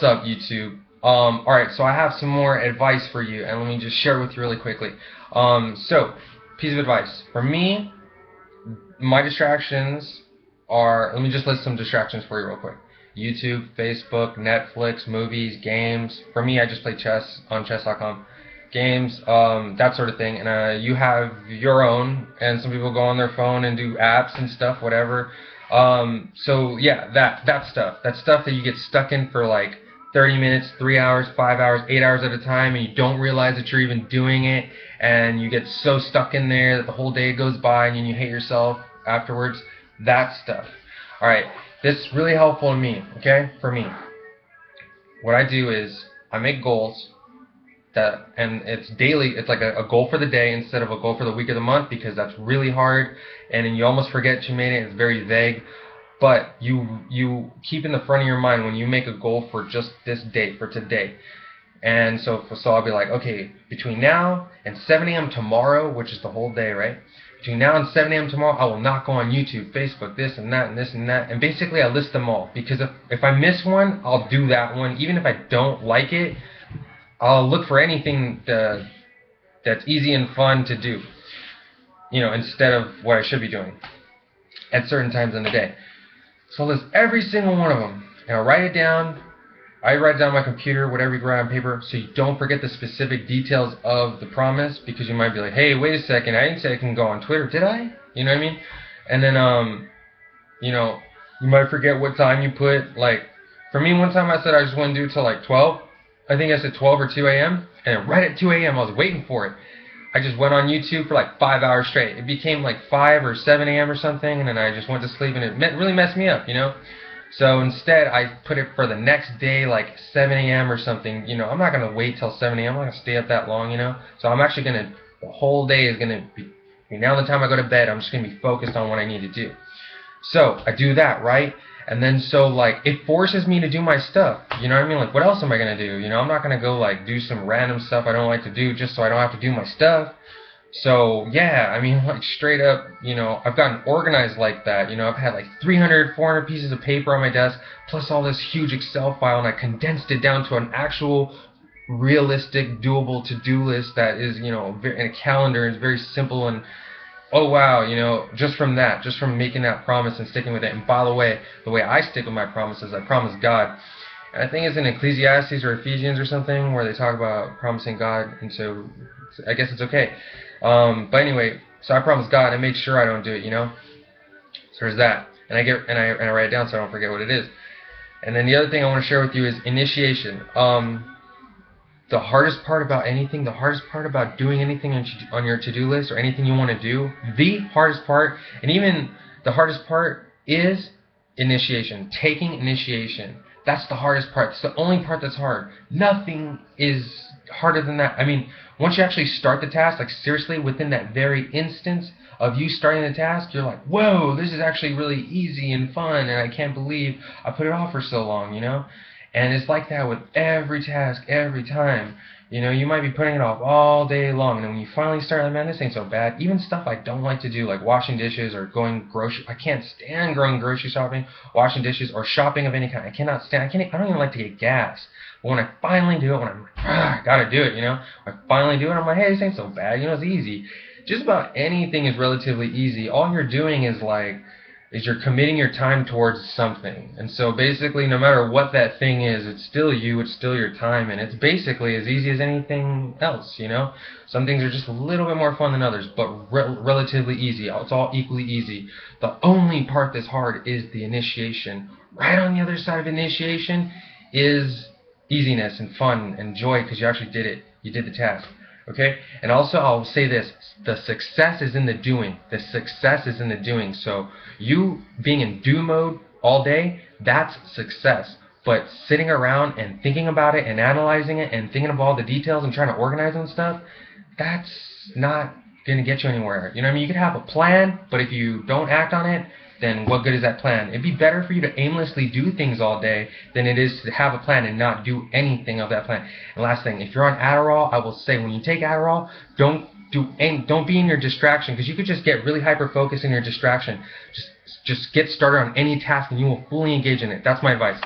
What's up, YouTube? Alright, so I have some more advice for you, and let me just share it with you really quickly. Piece of advice. For me, my distractions are, let me just list some distractions for you real quick. YouTube, Facebook, Netflix, movies, games. For me, I just play chess on chess.com. Games, that sort of thing. And you have your own, and some people go on their phone and do apps and stuff, whatever. So yeah, that stuff. That stuff that you get stuck in for like 30 minutes, 3 hours, 5 hours, 8 hours at a time, and you don't realize that you're even doing it, and you get so stuck in there that the whole day goes by and you hate yourself afterwards. That stuff. Alright, this is really helpful to me, okay? For me. What I do is I make goals and it's daily. It's like a goal for the day instead of a goal for the week or the month, because that's really hard and then you almost forget you made it. It's very vague. But you keep in the front of your mind when you make a goal for just this date, for today. And so I'll be like, okay, between now and 7 a.m. tomorrow, which is the whole day, right? Between now and 7 a.m. tomorrow, I will not go on YouTube, Facebook, this and that and this and that. And basically I list them all, because if I miss one, I'll do that one. Even if I don't like it, I'll look for anything that's easy and fun to do, you know, instead of what I should be doing at certain times in the day. So I'll list every single one of them, and I'll write it down. I write it down on my computer, whatever you write on paper, so you don't forget the specific details of the promise, because you might be like, hey, wait a second, I didn't say I can go on Twitter, did I? You know what I mean? And then, you know, you might forget what time you put. Like, for me, one time I said I just wouldn't do it till like 12. I think I said 12 or 2 a.m. And right at 2 a.m. I was waiting for it. I just went on YouTube for like 5 hours straight. It became like 5 or 7 a.m. or something, and then I just went to sleep, and it really messed me up, you know? So instead, I put it for the next day, like 7 a.m. or something. You know, I'm not going to wait till 7 a.m. I'm not going to stay up that long, you know? So I'm actually going to, the whole day is going to be, now the time I go to bed, I'm just going to be focused on what I need to do. So I do that, right? And then so like it forces me to do my stuff. You know what I mean? Like, what else am I gonna do? You know, I'm not gonna go like do some random stuff I don't like to do just so I don't have to do my stuff. So yeah, I mean, like, straight up, you know, I've gotten organized like that. You know, I've had like 300, 400 pieces of paper on my desk, plus all this huge Excel file, and I condensed it down to an actual realistic, doable to-do list that is, you know, in a calendar. It's very simple. And oh wow, you know, just from that, just from making that promise and sticking with it. And by the way I stick with my promises, I promise God. And I think it's in Ecclesiastes or Ephesians or something where they talk about promising God, and so I guess it's okay. But anyway, so I promise God, and I make sure I don't do it, you know. So there's that, and I write it down so I don't forget what it is. And then the other thing I want to share with you is initiation. The hardest part about anything, the hardest part about doing anything on your to-do list or anything you want to do, the hardest part, and even the hardest part, is initiation. Taking initiation. That's the hardest part. It's the only part that's hard. Nothing is harder than that. I mean, once you actually start the task, like seriously, within that very instance of you starting the task, you're like, whoa, this is actually really easy and fun, and I can't believe I put it off for so long, you know? And it's like that with every task, every time. You know, you might be putting it off all day long, and then when you finally start, like, man, this ain't so bad. Even stuff I don't like to do, like washing dishes or going grocery. I can't stand going grocery shopping, washing dishes, or shopping of any kind. I cannot stand. I don't even like to get gas. But when I finally do it, when I'm like, I gotta do it, you know, I finally do it. I'm like, hey, this ain't so bad. You know, it's easy. Just about anything is relatively easy. All you're doing is you're committing your time towards something. And so basically, no matter what that thing is, it's still you, it's still your time, and it's basically as easy as anything else, you know? Some things are just a little bit more fun than others, but relatively easy. It's all equally easy. The only part that's hard is the initiation. Right on the other side of initiation is easiness and fun and joy, because you actually did it. You did the task. Okay? And also, I'll say this. The success is in the doing. The success is in the doing. So you being in do mode all day, that's success. But sitting around and thinking about it and analyzing it and thinking of all the details and trying to organize and stuff, that's not going to get you anywhere. You know what I mean? You could have a plan, but if you don't act on it, then what good is that plan? It'd be better for you to aimlessly do things all day than it is to have a plan and not do anything of that plan. And last thing, if you're on Adderall, I will say, when you take Adderall, don't be in your distraction, because you could just get really hyper-focused in your distraction. Just get started on any task and you will fully engage in it. That's my advice.